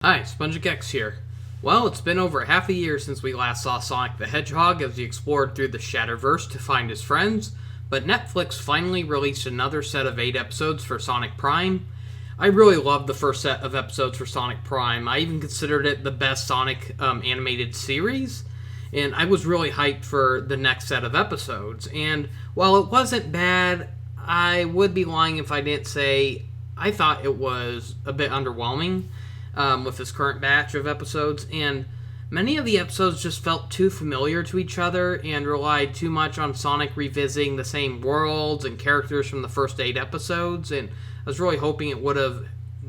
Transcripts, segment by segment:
Hi, SpongicX here. Well, it's been over half a year since we last saw Sonic the Hedgehog as he explored through the Shatterverse to find his friends, but Netflix finally released another set of 8 episodes for Sonic Prime. I really loved the first set of episodes for Sonic Prime. I even considered it the best Sonic animated series, and I was really hyped for the next set of episodes. And while it wasn't bad, I would be lying if I didn't say I thought it was a bit underwhelming. With this current batch of episodes, and many of the episodes just felt too familiar to each other and relied too much on Sonic revisiting the same worlds and characters from the first 8 episodes, and I was really hoping it would have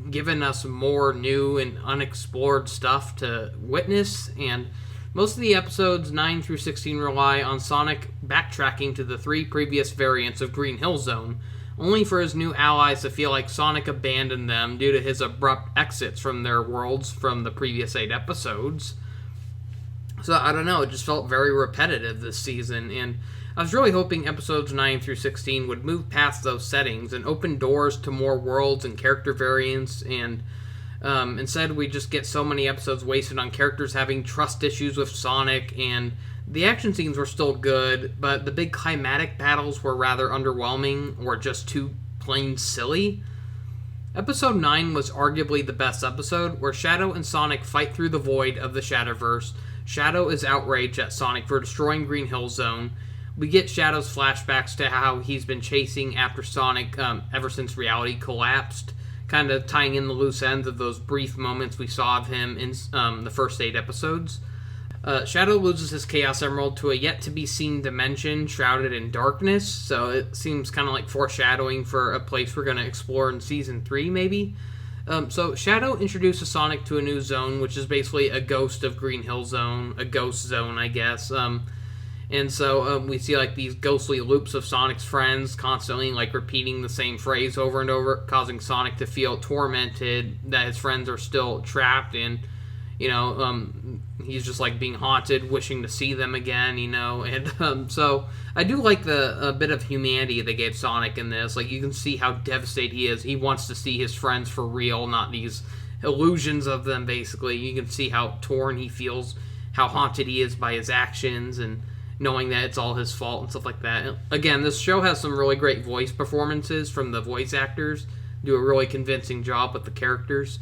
given us more new and unexplored stuff to witness, and most of the episodes 9 through 16 rely on Sonic backtracking to the 3 previous variants of Green Hill Zone, only for his new allies to feel like Sonic abandoned them due to his abrupt exits from their worlds from the previous 8 episodes. So, I don't know, it just felt very repetitive this season, and I was really hoping episodes 9 through 16 would move past those settings and open doors to more worlds and character variants, and instead we just get so many episodes wasted on characters having trust issues with Sonic, and the action scenes were still good, but the big climatic battles were rather underwhelming or just too plain silly. Episode 9 was arguably the best episode, where Shadow and Sonic fight through the void of the Shatterverse. Shadow is outraged at Sonic for destroying Green Hill Zone. We get Shadow's flashbacks to how he's been chasing after Sonic ever since reality collapsed, kind of tying in the loose ends of those brief moments we saw of him in the first 8 episodes. Shadow loses his Chaos Emerald to a yet-to-be-seen dimension shrouded in darkness, so it seems kind of like foreshadowing for a place we're going to explore in Season 3, maybe? So Shadow introduces Sonic to a new zone, which is basically a ghost of Green Hill Zone, a ghost zone, I guess. And so we see like these ghostly loops of Sonic's friends constantly like repeating the same phrase over and over, causing Sonic to feel tormented that his friends are still trapped in. He's just like being haunted, wishing to see them again, and so I do like the bit of humanity they gave Sonic in this. Like, you can see how devastated he is. He wants to see his friends for real, not these illusions of them, basically. You can see how torn he feels, how haunted he is by his actions, and knowing that it's all his fault and stuff like that. Again, this show has some really great voice performances from the voice actors, do a really convincing job with the characters.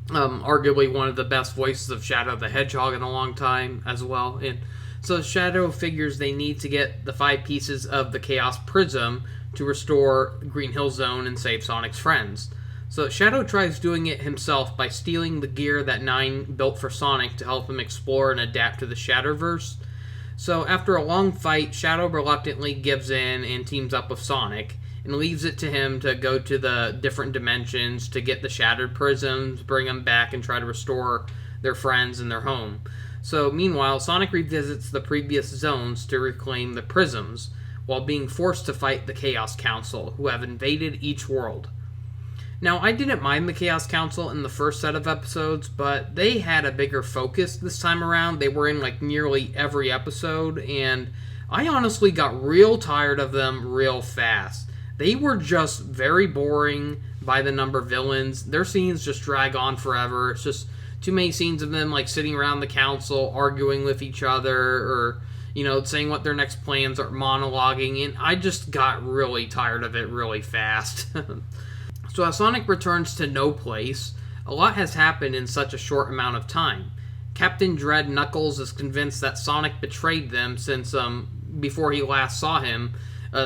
Arguably one of the best voices of Shadow the Hedgehog in a long time as well. And so Shadow figures they need to get the 5 pieces of the Chaos Prism to restore Green Hill Zone and save Sonic's friends. So Shadow tries doing it himself by stealing the gear that 9 built for Sonic to help him explore and adapt to the Shatterverse. So after a long fight, Shadow reluctantly gives in and teams up with Sonic, and leaves it to him to go to the different dimensions to get the shattered prisms, bring them back, and try to restore their friends and their home. So meanwhile, Sonic revisits the previous zones to reclaim the prisms, while being forced to fight the Chaos Council, who have invaded each world. Now, I didn't mind the Chaos Council in the first set of episodes, but they had a bigger focus this time around. They were in like nearly every episode, and I honestly got real tired of them real fast. They were just very boring by the number of villains. Their scenes just drag on forever. It's just too many scenes of them like sitting around the council, arguing with each other, or, saying what their next plans are, monologuing, and I just got really tired of it really fast. So as Sonic returns to No Place, a lot has happened in such a short amount of time. Captain Dread Knuckles is convinced that Sonic betrayed them since before he last saw him,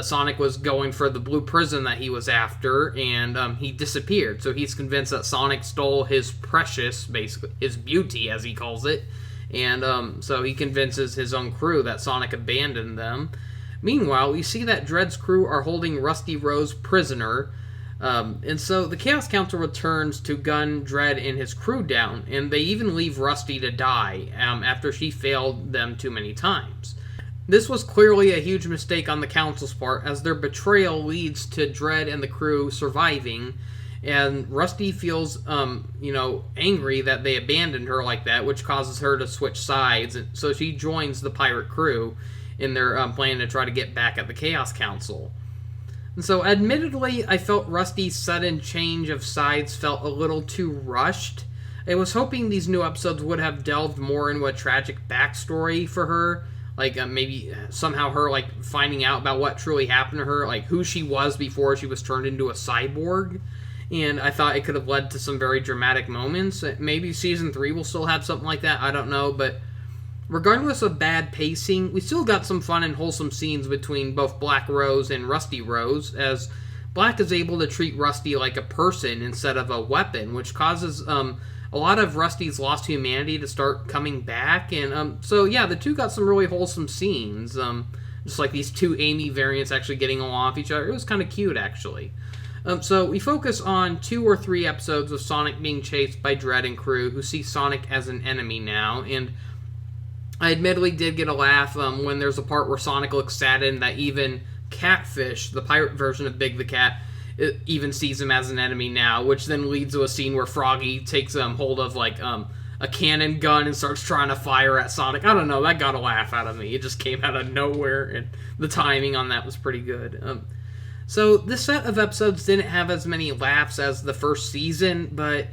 Sonic was going for the blue prism that he was after, and he disappeared. So he's convinced that Sonic stole his precious, basically, his beauty, as he calls it. And so he convinces his own crew that Sonic abandoned them. Meanwhile, we see that Dread's crew are holding Rusty Rose prisoner. And so the Chaos Council returns to gun Dread and his crew down, and they even leave Rusty to die after she failed them too many times. This was clearly a huge mistake on the Council's part, as their betrayal leads to Dread and the crew surviving, and Rusty feels, angry that they abandoned her like that, which causes her to switch sides, and so she joins the pirate crew in their plan to try to get back at the Chaos Council. And so, admittedly, I felt Rusty's sudden change of sides felt a little too rushed. I was hoping these new episodes would have delved more into a tragic backstory for her, like maybe somehow her like finding out about what truly happened to her, like who she was before she was turned into a cyborg. And I thought it could have led to some very dramatic moments. Maybe season 3 will still have something like that, I don't know, but regardless of bad pacing, we still got some fun and wholesome scenes between both Black Rose and Rusty Rose, as Black is able to treat Rusty like a person instead of a weapon, which causes a lot of Rusty's lost humanity to start coming back. And so yeah, the two got some really wholesome scenes, just like these two Amy variants actually getting along with each other. It was kind of cute, actually. So we focus on 2 or 3 episodes of Sonic being chased by Dredd and crew, who see Sonic as an enemy now, and I admittedly did get a laugh when there's a part where Sonic looks saddened that even Catfish, the pirate version of Big the Cat, it even sees him as an enemy now, which then leads to a scene where Froggy takes hold of like a cannon gun and starts trying to fire at Sonic. I don't know, that got a laugh out of me. It just came out of nowhere, and the timing on that was pretty good. So this set of episodes didn't have as many laughs as the first season, but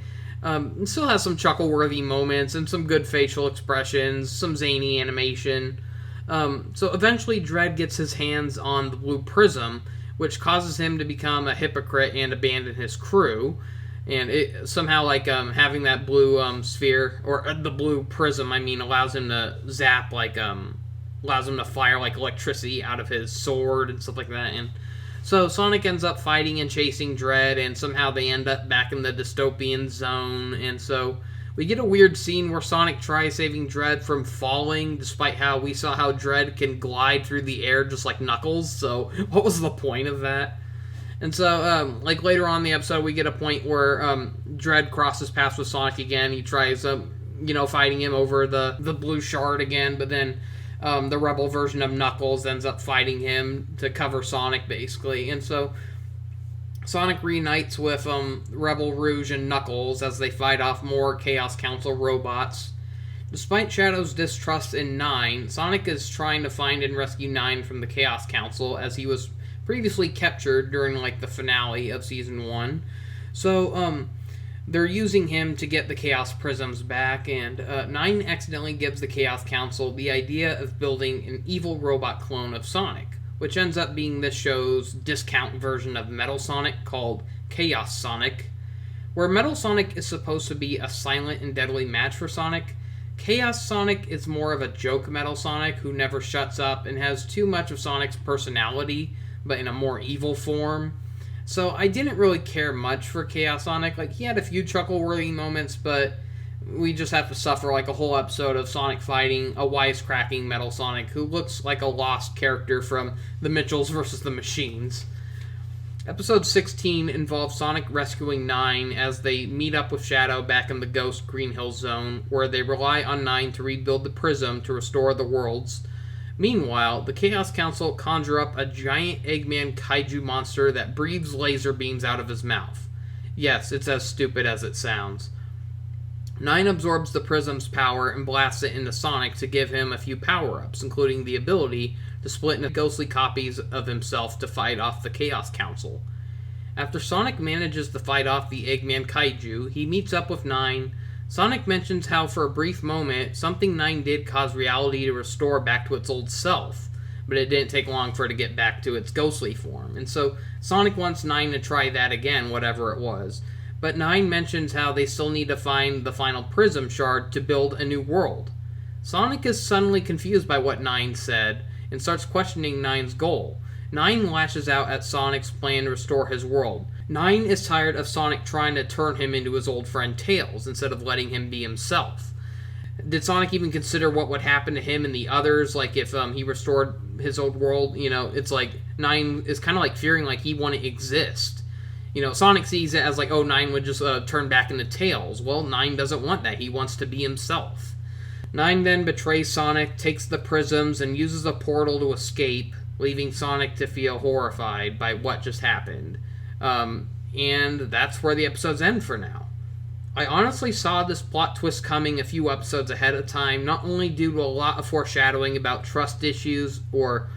it still has some chuckle-worthy moments and some good facial expressions, some zany animation. So eventually Dredd gets his hands on the blue prism, which causes him to become a hypocrite and abandon his crew. And it somehow, like, having that blue sphere, or the blue prism, allows him to zap, like, allows him to fire, like, electricity out of his sword and stuff like that. And so Sonic ends up fighting and chasing Dredd, and somehow they end up back in the dystopian zone. And so we get a weird scene where Sonic tries saving Dredd from falling, despite how we saw how Dredd can glide through the air just like Knuckles. So what was the point of that? And so, like, later on in the episode, we get a point where Dredd crosses paths with Sonic again. He tries, fighting him over the blue shard again, but then the Rebel version of Knuckles ends up fighting him to cover Sonic, basically. And so Sonic reunites with Rebel Rouge and Knuckles as they fight off more Chaos Council robots. Despite Shadow's distrust in Nine, Sonic is trying to find and rescue Nine from the Chaos Council, as he was previously captured during, like, the finale of Season 1. So, they're using him to get the Chaos Prisms back, and Nine accidentally gives the Chaos Council the idea of building an evil robot clone of Sonic, which ends up being this show's discount version of Metal Sonic called Chaos Sonic. Where Metal Sonic is supposed to be a silent and deadly match for Sonic, Chaos Sonic is more of a joke Metal Sonic who never shuts up and has too much of Sonic's personality, but in a more evil form. So I didn't really care much for Chaos Sonic. Like, he had a few chuckle-worthy moments, but we just have to suffer like a whole episode of Sonic fighting a wisecracking Metal Sonic who looks like a lost character from The Mitchells vs. the Machines. Episode 16 involves Sonic rescuing Nine as they meet up with Shadow back in the Ghost Green Hill Zone, where they rely on Nine to rebuild the Prism to restore the worlds. Meanwhile, the Chaos Council conjure up a giant Eggman kaiju monster that breathes laser beams out of his mouth. Yes, it's as stupid as it sounds. Nine absorbs the Prism's power and blasts it into Sonic to give him a few power-ups, including the ability to split into ghostly copies of himself to fight off the Chaos Council. After Sonic manages to fight off the Eggman kaiju, he meets up with Nine. Sonic mentions how, for a brief moment, something Nine did cause reality to restore back to its old self, but it didn't take long for it to get back to its ghostly form, and so Sonic wants Nine to try that again, whatever it was. But Nine mentions how they still need to find the final Prism Shard to build a new world. Sonic is suddenly confused by what Nine said, and starts questioning Nine's goal. Nine lashes out at Sonic's plan to restore his world. Nine is tired of Sonic trying to turn him into his old friend Tails, instead of letting him be himself. Did Sonic even consider what would happen to him and the others, like if he restored his old world? It's like Nine is kind of like fearing like he wouldn't exist. Sonic sees it as like, oh, Nine would just turn back into Tails. Well, Nine doesn't want that. He wants to be himself. Nine then betrays Sonic, takes the prisms, and uses a portal to escape, leaving Sonic to feel horrified by what just happened. And that's where the episodes end for now. I honestly saw this plot twist coming a few episodes ahead of time, not only due to a lot of foreshadowing about trust issues or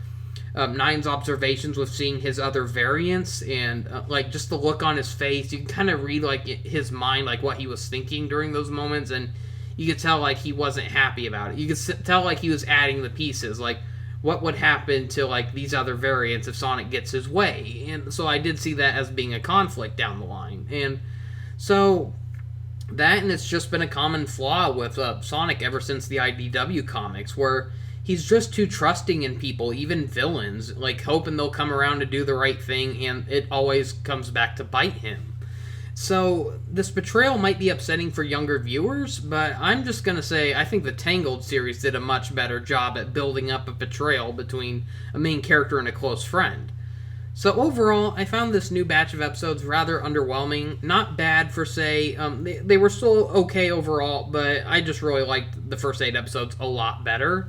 Nine's observations with seeing his other variants, and like just the look on his face, you can kind of read like his mind, like what he was thinking during those moments, and you could tell like he wasn't happy about it. You could tell like he was adding the pieces, like what would happen to like these other variants if Sonic gets his way. And so I did see that as being a conflict down the line. And so that, and it's just been a common flaw with Sonic ever since the IDW comics, where he's just too trusting in people, even villains, like hoping they'll come around to do the right thing, and it always comes back to bite him. So this betrayal might be upsetting for younger viewers, but I'm just going to say I think the Tangled series did a much better job at building up a betrayal between a main character and a close friend. So overall, I found this new batch of episodes rather underwhelming. Not bad for say, they were still okay overall, but I just really liked the first 8 episodes a lot better.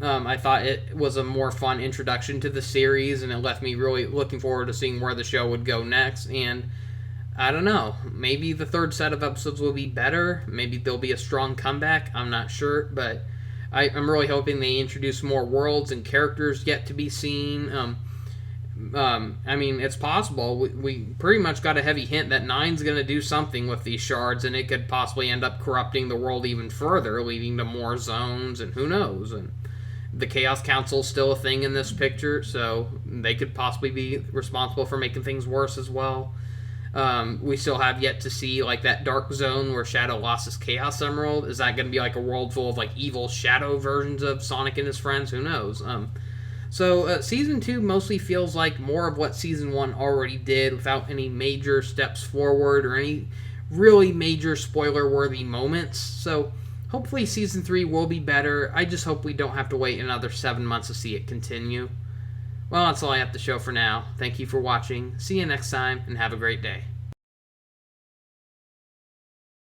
I thought it was a more fun introduction to the series, and it left me really looking forward to seeing where the show would go next. And I don't know, maybe the third set of episodes will be better. Maybe there'll be a strong comeback. I'm not sure, but I'm really hoping they introduce more worlds and characters yet to be seen. I mean, it's possible. We pretty much got a heavy hint that Nine's going to do something with these shards, and it could possibly end up corrupting the world even further, leading to more zones, and who knows. And the Chaos Council's still a thing in this picture, so they could possibly be responsible for making things worse as well. We still have yet to see like that dark zone where Shadow lost his Chaos Emerald. Is that going to be like a world full of like evil Shadow versions of Sonic and his friends? Who knows? So Season 2 mostly feels like more of what Season 1 already did, without any major steps forward or any really major spoiler-worthy moments. So hopefully Season 3 will be better. I just hope we don't have to wait another 7 months to see it continue. Well, that's all I have to show for now. Thank you for watching. See you next time, and have a great day.